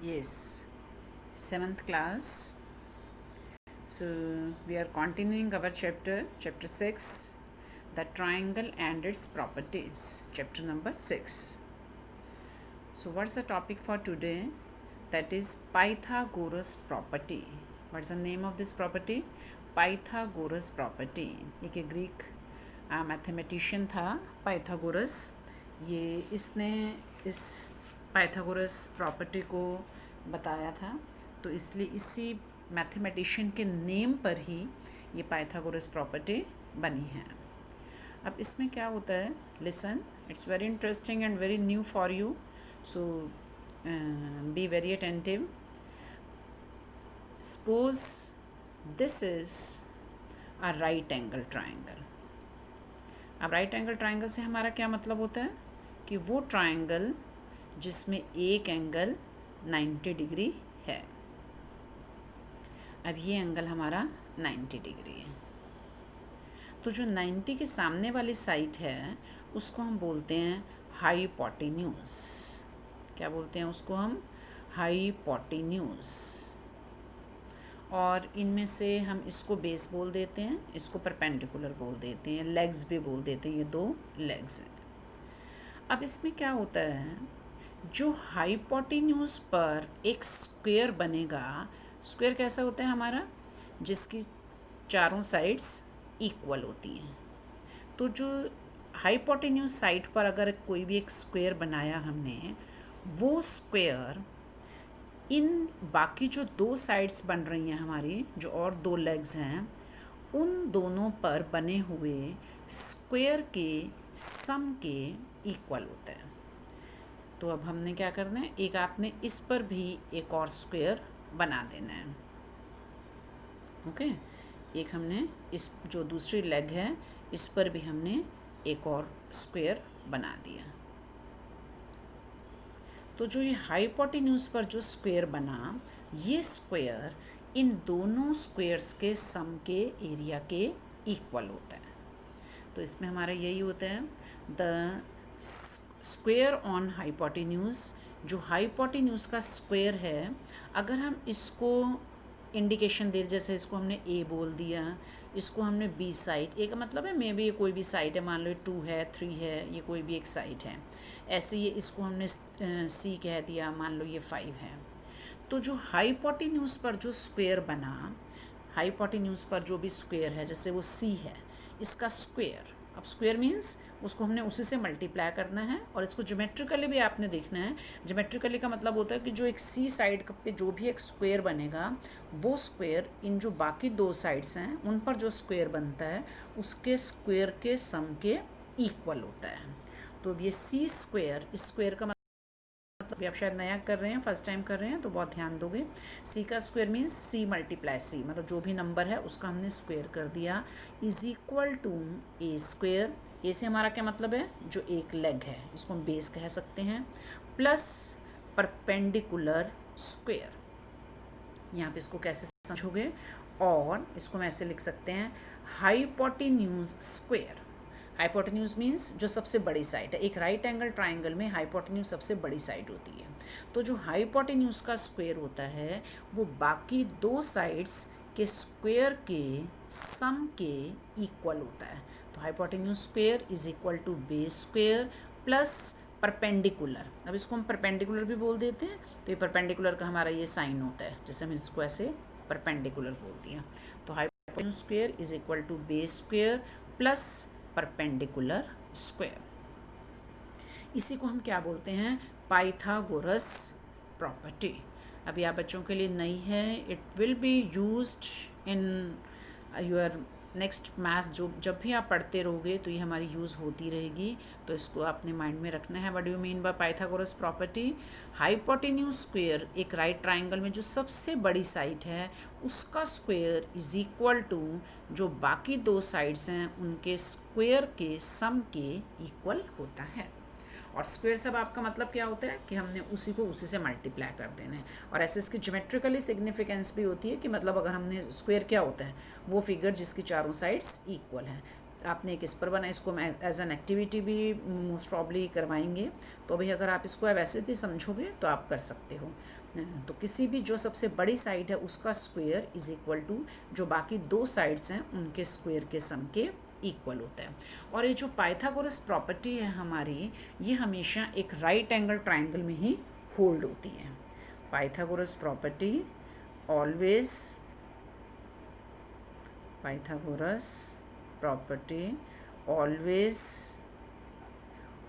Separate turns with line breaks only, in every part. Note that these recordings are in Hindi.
Yes, seventh class. So we are continuing our chapter 6, the triangle and its properties, chapter number 6. So what's the topic for today? That is Pythagoras property. What's the name of this property? Pythagoras property. एक ग्रीक मैथमेटिशियन था पाइथागोरस. ये इसने इस पाइथागोरस प्रॉपर्टी को बताया था, तो इसलिए इसी मैथमेटिशियन के नेम पर ही ये पाइथागोरस प्रॉपर्टी बनी है. अब इसमें क्या होता है, listen, it's very interesting and very new for you, so be very attentive. Suppose this is a right angle triangle. अब राइट एंगल ट्राइंगल से हमारा क्या मतलब होता है कि वो ट्राइंगल जिसमें एक एंगल 90 डिग्री है. अब ये एंगल हमारा 90 डिग्री है, तो जो 90 के सामने वाली साइड है उसको हम बोलते हैं हाइपोटेन्यूज. क्या बोलते हैं उसको हम? हाइपोटेन्यूज. और इनमें से हम इसको बेस बोल देते हैं, इसको परपेंडिकुलर बोल देते हैं, लेग्स भी बोल देते हैं. ये दो लेग्स हैं. अब इसमें क्या होता है, जो हाइपोटेन्यूज पर एक स्क्वायर बनेगा. स्क्वायर कैसा होता है हमारा? जिसकी चारों साइड्स इक्वल होती हैं. तो जो हाइपोटेन्यूज साइड पर अगर कोई भी एक स्क्वायर बनाया हमने, वो स्क्वायर इन बाकी जो दो साइड्स बन रही हैं हमारी, जो और दो लेग्स हैं, उन दोनों पर बने हुए स्क्वायर के सम के इक्वल होता है. तो अब हमने क्या करना है, एक आपने इस पर भी एक और स्क्वायर बना देना है. ओके, एक हमने इस जो दूसरी लेग है इस पर भी हमने एक और स्क्वायर बना दिया. तो जो ये हाइपोटेन्यूज पर जो स्क्वायर बना, ये स्क्वायर इन दोनों स्क्वायर्स के सम के एरिया के इक्वल होता है. तो इसमें हमारा यही होता है, द स्क्वायर ऑन हाइपोटेन्यूज. जो हाइपोटेन्यूज का स्क्वायर है, अगर हम इसको इंडिकेशन दे, जैसे इसको हमने ए बोल दिया, इसको हमने बी साइड, ए का मतलब है मे बी ये कोई भी साइड है, मान लो 2 है 3 है, ये कोई भी एक साइड है. ऐसे ये इसको हमने सी कह दिया, मान लो ये 5 है. तो जो हाइपोटेन्यूज पर जो स्क्वायर बना, हाइपोटेन्यूज पर जो भी स्क्वायर है, जैसे वो सी है, इसका स्क्वायर, अब स्क्वायर मीन्स उसको हमने उसी से मल्टीप्लाई करना है. और इसको ज्योमेट्रिकली भी आपने देखना है. ज्योमेट्रिकली का मतलब होता है कि जो एक सी साइड पे जो भी एक स्क्वायर बनेगा, वो स्क्वायर इन जो बाकी दो साइड्स हैं उन पर जो स्क्वायर बनता है उसके स्क्वायर के सम के इक्वल होता है. तो अब ये सी स्क्वायर, इस स्क्वायर का मतलब आप शायद नया कर रहे हैं, फर्स्ट टाइम कर रहे हैं, तो बहुत ध्यान दोगे. सी का square means C multiply C, मतलब जो भी नंबर है उसका हमने स्क्वायर कर दिया, is equal to a square. A से हमारा क्या मतलब है? जो एक लेग है, इसको हम बेस कह सकते हैं, प्लस परपेंडिकुलर स्क्वायर. यहाँ पे इसको कैसे समझोगे? और इसको हम ऐसे लिख सकते हैं, हाइपोटेन्यूज स्क्वायर. हाइपोटेन्यूज मीन्स जो सबसे बड़ी साइड है. एक राइट एंगल ट्राइंगल में हाइपोटेन्यूज सबसे बड़ी साइड होती है. तो जो हाइपोटेन्यूज का स्क्वायर होता है वो बाकी दो साइड्स के स्क्वायर के सम के इक्वल होता है. तो hypotenuse square is equal to base square plus perpendicular. अब इसको हम परपेंडिकुलर भी बोल देते हैं. तो ये परपेंडिकुलर का हमारा ये साइन होता है, जैसे हम इसको ऐसे परपेंडिकुलर बोल दिया. तो hypotenuse square is equal to base square plus perpendicular square. इसी को हम क्या बोलते हैं? Pythagoras property. अभी आप बच्चों के लिए नई है. It will be used in your next maths. जो जब भी आप पढ़ते रहोगे तो ये हमारी यूज़ होती रहेगी. तो इसको अपने माइंड में रखना है. What do you mean by Pythagoras property? Hypotenuse square, एक राइट ट्राइंगल में जो सबसे बड़ी साइड है उसका स्क्वायर इज इक्वल टू जो बाकी दो साइड्स हैं उनके स्क्वायर के सम के इक्वल होता है. और स्क्वायर सब आपका मतलब क्या होता है कि हमने उसी को उसी से मल्टीप्लाई कर देना है. और ऐसे इसकी ज्योमेट्रिकली सिग्निफिकेंस भी होती है कि मतलब अगर हमने स्क्वायर क्या होता है, वो फिगर जिसकी चारों साइड्स इक्वल हैं. आपने एक इस पर बना, इसको हम एज एन एक्टिविटी भी मोस्ट प्रॉब्ली करवाएंगे, तो अभी अगर आप इसको वैसे भी समझोगे तो आप कर सकते हो। तो किसी भी जो सबसे बड़ी साइड है उसका स्क्वायर इज इक्वल टू जो बाकी दो साइड्स हैं उनके स्क्वायर के सम के इक्वल होता है। और ये जो पाइथागोरस प्रॉपर्टी है हमारी, ये हमेशा एक राइट एंगल ट्राइंगल में ही होल्ड होती है। Pythagoras property always Pythagoras property always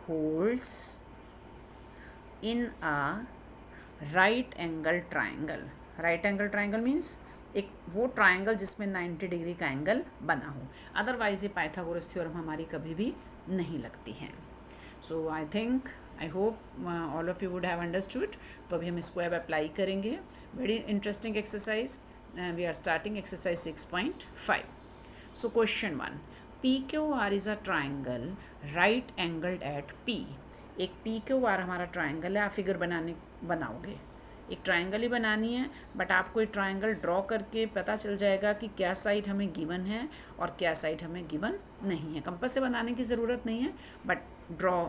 holds in a right angle triangle. right angle triangle means एक वो ट्राइंगल जिसमें 90 डिग्री का एंगल बना हो, अदरवाइज ये पाइथागोरस थ्योरम हमारी कभी भी नहीं लगती हैं। So I think I hope all of you would have understood. तो अभी हम इसको अब अप्लाई करेंगे। Very interesting exercise. We are starting exercise 6.5. So question 1, PQR is a triangle right angled at P. एक PQR हमारा ट्राइंगल है। आप फिगर बनाओगे, एक ट्राइंगल ही बनानी है, बट आपको एक ट्राइंगल ड्रॉ करके पता चल जाएगा कि क्या साइड हमें गिवन है और क्या साइड हमें गिवन नहीं है। कंपास से बनाने की ज़रूरत नहीं है, बट ड्रॉ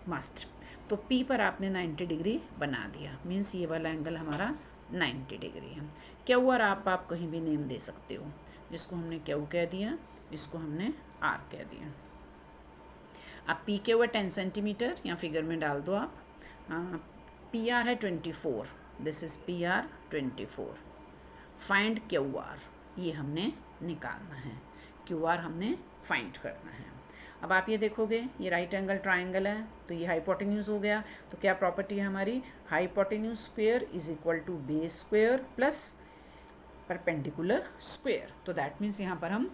मस्ट। तो P पर आपने 90 डिग्री बना दिया, मीन्स ये वाला एंगल हमारा 90 डिग्री है। क्यू आर आप कहीं भी नेम दे सकते हो। इसको हमने क्यू कह दिया, इसको हमने आर कह दिया। अब पी क्यू है 10 सेंटीमीटर, या फिगर में डाल दो आप। पी आर है 24, this is P R 24। Find Q R, ये हमने निकालना है। क्यू आर हमने फाइंड करना है। अब आप ये देखोगे, ये राइट एंगल ट्राइंगल है, तो ये हाइपोटेन्यूज हो गया। तो क्या प्रॉपर्टी है हमारी? Hypotenuse square is equal to base square plus perpendicular square. तो दैट मीन्स यहाँ पर हम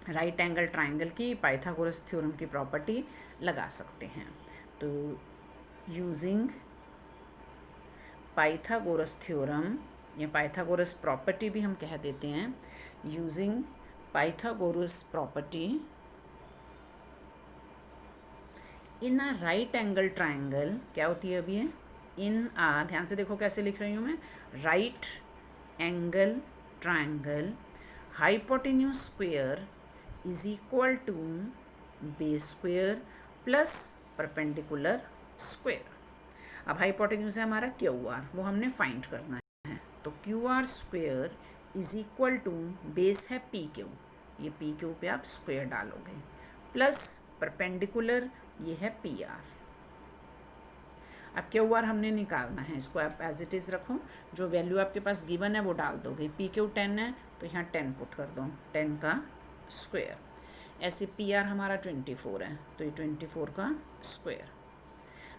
राइट एंगल ट्राइंगल की पाइथागोरस थ्योरम की प्रॉपर्टी लगा सकते हैं। तो यूजिंग पाइथागोरस थ्योरम या पाइथागोरस प्रॉपर्टी भी हम कह देते हैं, using Pythagoras property in a right angle triangle, क्या होती है अभी है इन आ, ध्यान से देखो कैसे लिख रही हूँ मैं, right angle triangle hypotenuse square is equal to base square plus perpendicular square. अब हाइपोटेन्यूज है हमारा क्यू आर, वो हमने फाइंड करना है। तो Q R square is equal to base है पी क्यू, ये पी क्यू पे आप स्क्वायर डालोगे, प्लस परपेंडिकुलर ये है पी आर। अब क्यू आर हमने निकालना है, इसको आप एज इट इज़ रखो, जो वैल्यू आपके पास गिवन है वो डाल दोगे। पी क्यू 10 है तो यहाँ 10 पुट कर दो, 10 का स्क्वायर। ऐसे पी आर हमारा 24 है तो ये 24 का स्क्वायर।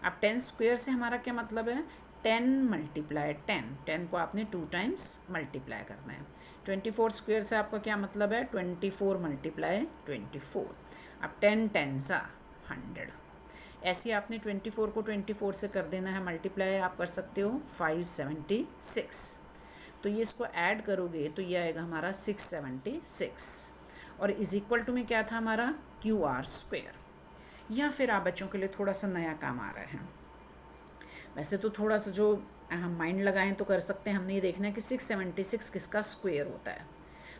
अब 10 स्क्वायर से हमारा क्या मतलब है? 10 मल्टीप्लाई 10, 10 को आपने 2 टाइम्स मल्टीप्लाई करना है। 24 स्क्वायर से आपका क्या मतलब है? 24 मल्टीप्लाई 24। अब 10 10 सा 100। ऐसे आपने 24 को 24 से कर देना है मल्टीप्लाई, आप कर सकते हो 576। तो ये इसको ऐड करोगे तो ये आएगा हमारा 676। और इज इक्वल टू में क्या था हमारा? Q R square. या फिर आप बच्चों के लिए थोड़ा सा नया काम आ रहा है, वैसे तो थोड़ा सा जो हम माइंड लगाएं तो कर सकते हैं। हमने ये देखना है कि 676 किसका स्क्वायर होता है,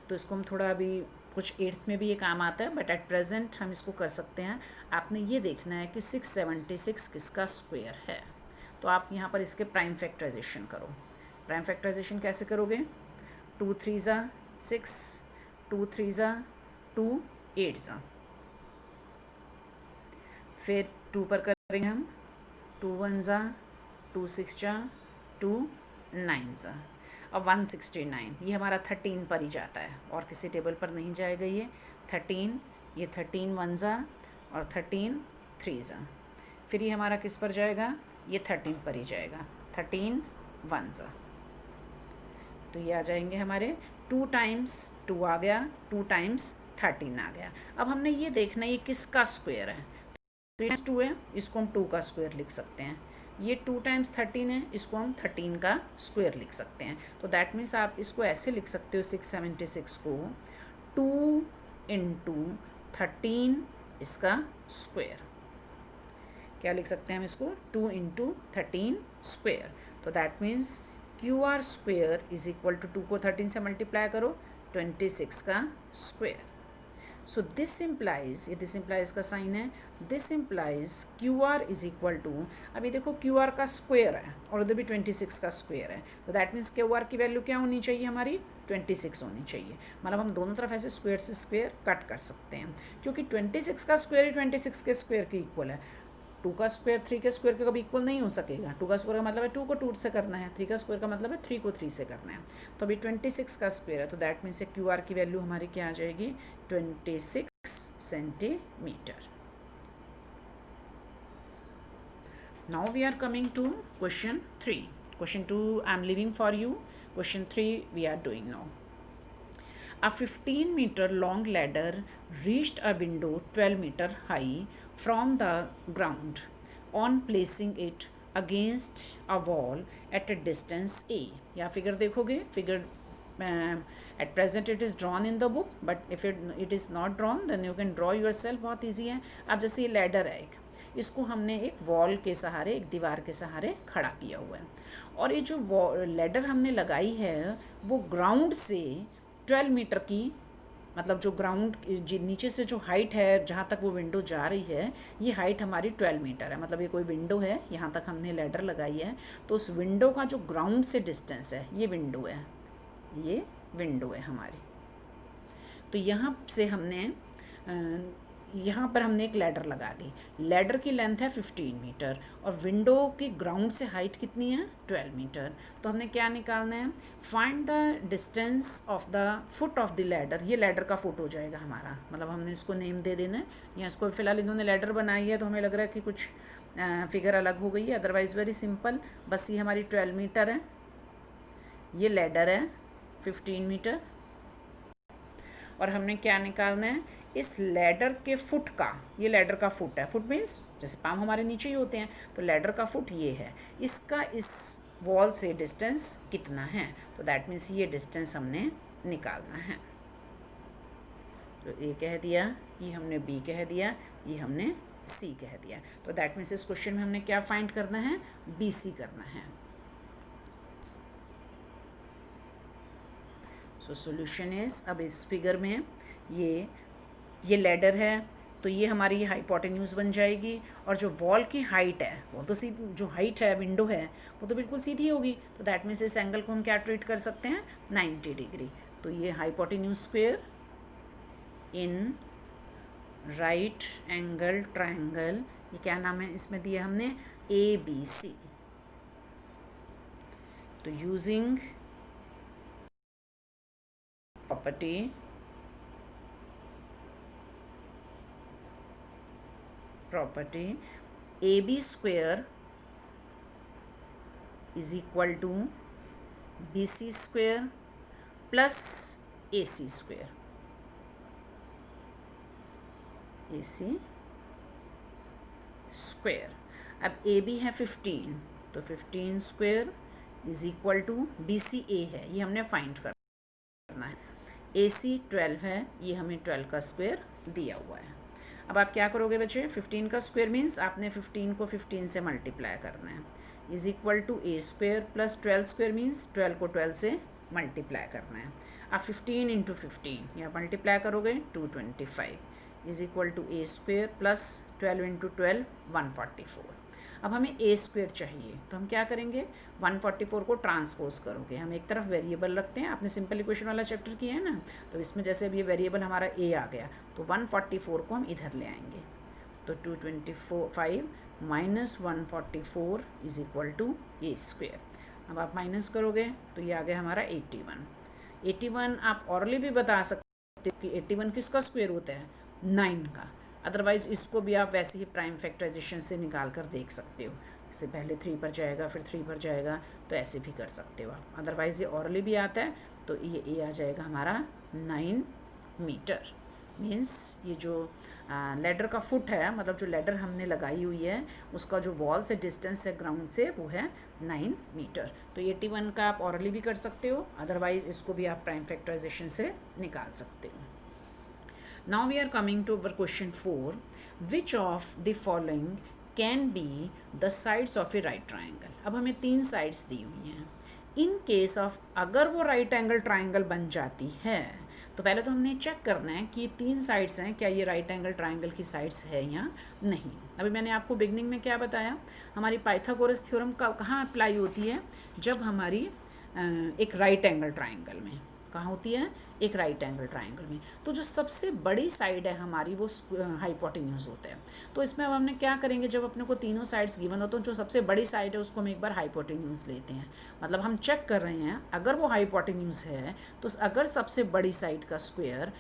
तो इसको हम थोड़ा अभी कुछ 8th में भी ये काम आता है, बट एट प्रेजेंट हम इसको कर सकते हैं। आपने ये देखना है कि 676 किसका स्क्वायर है। तो आप यहाँ पर इसके प्राइम फैक्टराइजेशन करो। प्राइम फैक्टराइजेशन कैसे करोगे? 2 3 ज़ा 6, 2 3 ज़ा 2, 8 ज़ा, फिर 2 पर करेंगे हम 2 1 ज़ा 2 6 ज़ा 2 9 ज़ा। अब 169 ये हमारा 13 पर ही जाता है और किसी टेबल पर नहीं जाएगा। ये 13, ये 13 1 ज़ा और 13 3 ज़ा। फिर ये हमारा किस पर जाएगा? ये 13 पर ही जाएगा, 13 1 ज़ा। तो ये आ जाएंगे हमारे 2 टाइम्स 2 आ गया, 2 टाइम्स 13 आ गया। अब हमने ये देखना ये किसका स्क्वायर है। तो ये 2 है, इसको हम 2 का स्क्वायर लिख सकते हैं। ये 2 टाइम्स 13 है, इसको हम 13 का स्क्वायर लिख सकते हैं। तो दैट मीन्स आप इसको ऐसे लिख सकते हो 676 को 2 इंटू 13 इसका स्क्वायर। क्या लिख सकते हैं हम इसको? 2 इंटू 13 स्क्वायर। तो that means Q R square is equal to 2 को 13 से मल्टीप्लाई करो 26 का स्क्वायर। सो दिस इम्प्लाइज, ये दिस इम्प्लाइज का साइन है, this implies Q R is equal to, अभी देखो क्यू आर का स्क्वायर है और उधर भी 26 का स्क्वायर है, तो दैट मीन्स क्यू आर की वैल्यू क्या होनी चाहिए हमारी 26 होनी चाहिए। मतलब हम दोनों तरफ ऐसे स्क्वायर से स्क्वायर कट कर सकते हैं, क्योंकि 26 का स्क्वायर ही 26 के स्क्वायर के इक्वल है। 2 का स्क्वायर 3 के स्क्वायर के कभी इक्वल नहीं हो सकेगा। 2 का स्क्वायर का मतलब है 2 को 2 से करना है, 3 का स्क्वायर का मतलब है 3 को 3 से करना है। तो अभी 26 का स्क्वायर है, तो दैट मीन्स क्यू आर की वैल्यू हमारी क्या आ जाएगी 26 centimetre. Now we are coming to question 3. Question 2 I am leaving for you. Question 3 we are doing now. A 15-meter long ladder reached a window 12-meter high from the ground. On placing it against a wall at a distance A. या फिगर देखोगे, figure at present it is drawn in the book, but if it is not drawn then you can draw yourself, बहुत easy है। अब जैसे ये लैडर है एक, इसको हमने एक वॉल के सहारे, एक दीवार के सहारे खड़ा किया हुआ है, और ये जो लैडर हमने लगाई है वो ग्राउंड से 12 मीटर की, मतलब जो ग्राउंड नीचे से जो हाइट है जहाँ तक वो विंडो जा रही है, ये हाइट हमारी 12 मीटर है। मतलब ये कोई विंडो है, यहाँ तक हमने लैडर लगाई है, तो उस विंडो का जो ग्राउंड से डिस्टेंस है, ये विंडो है, ये विंडो है हमारी। तो यहाँ से हमने यहाँ पर हमने एक लैडर लगा दी। लैडर की लेंथ है 15 मीटर और विंडो की ग्राउंड से हाइट कितनी है 12 मीटर। तो हमने क्या निकालना है, find the distance of the foot of the ladder. ये लैडर का फुट हो जाएगा हमारा, मतलब हमने इसको नेम दे देना है। यहाँ इसको फिलहाल इन्होंने लैडर बनाई है तो हमें लग रहा है कि कुछ फिगर अलग हो गई है, अदरवाइज़ वेरी सिंपल। बस ये हमारी 12 मीटर है, ये लैडर है 15 मीटर, और हमने क्या निकालना है, इस लैडर के फुट का, ये लैडर का फुट है, फुट मीन्स जैसे पाँव हमारे नीचे ही होते हैं, तो लैडर का फुट ये है, इसका इस वॉल से डिस्टेंस कितना है, तो दैट मीन्स ये डिस्टेंस हमने निकालना है। तो ए कह दिया, ये हमने बी कह दिया, ये हमने सी कह दिया। तो दैट मीन्स इस क्वेश्चन में हमने क्या फाइंड करना है, बी सी करना है। सो सॉल्यूशन इज, अब इस फिगर में ये लैडर है, तो ये हमारी ये हाइपोटेन्यूज बन जाएगी, और जो वॉल की हाइट है वो तो सीधी, जो हाइट है विंडो है वो तो बिल्कुल सीधी होगी, तो दैट मीन्स इस एंगल को हम क्या ट्रीट कर सकते हैं 90 डिग्री। तो ये hypotenuse square in right angle triangle, ये क्या नाम है इसमें दिया हमने ABC। तो using property AB square is equal to BC square plus AC square, AC square। अब AB है 15, तो 15 square is equal to BCA है, ये हमने फाइंड करना है, AC 12 है, ये हमें 12 का स्क्वायर दिया हुआ है। अब आप क्या करोगे बच्चे, 15 का स्क्वायर मीन्स आपने 15 को 15 से मल्टीप्लाई करना है, is equal to A square plus 12 square means 12 को 12 से मल्टीप्लाई करना है। आप 15 इंटू 15 या मल्टीप्लाई करोगे 225 is equal to A square plus 12 into 12 144। अब हमें A स्क्वायर चाहिए, तो हम क्या करेंगे 144 को ट्रांसपोज करोगे, हम एक तरफ वेरिएबल रखते हैं, आपने सिंपल इक्वेशन वाला चैप्टर किया है ना, तो इसमें जैसे अब ये वेरिएबल हमारा A आ गया तो 144 को हम इधर ले आएंगे, तो 225 minus 144 is equal to A square. अब आप माइनस करोगे तो ये आ गया हमारा 81। आप ऑरली भी बता सकते हो कि 81 किसका स्क्वायर होता है 9 का, अदरवाइज़ इसको भी आप वैसे ही प्राइम फैक्टराइजेशन से निकाल कर देख सकते हो, इससे पहले 3 पर जाएगा फिर 3 पर जाएगा, तो ऐसे भी कर सकते हो आप। अदरवाइज़ ये ऑरली भी आता है, तो ये A आ जाएगा हमारा 9 मीटर। मीन्स ये जो लैडर का फुट है, मतलब जो लैडर हमने लगाई हुई है उसका जो वॉल से डिस्टेंस है ग्राउंड से वो है 9 मीटर। तो 81 का आप ऑरली भी कर सकते हो, अदरवाइज़ इसको भी आप प्राइम फैक्टराइजेशन से निकाल सकते हो। Now we are coming to our question 4. Which of the following can be the sides of a right triangle? अब हमें 3 साइड्स दी हुई हैं। इन केस ऑफ अगर वो राइट एंगल ट्राइंगल बन जाती है तो पहले तो हमने चेक करना है कि 3 साइड्स हैं, क्या ये राइट एंगल ट्राइंगल की साइड्स है या नहीं। अभी मैंने आपको बिगनिंग में क्या बताया, हमारी पाइथागोरस थ्योरम कहाँ अप्लाई होती है, जब हमारी एक राइट एंगल ट्राइंगल में, कहाँ होती है, एक राइट एंगल ट्राइंगल में। तो जो सबसे बड़ी साइड है हमारी वो हाइपोटेन्यूज होता है। तो इसमें अब हमने क्या करेंगे, जब अपने को तीनों साइड्स गिवन हो तो जो सबसे बड़ी साइड है उसको हम एक बार हाइपोटेन्यूज लेते हैं। मतलब हम चेक कर रहे हैं अगर वो हाइपोटेन्यूज है तो अगर सबसे बड़ी साइड का स्क्वायर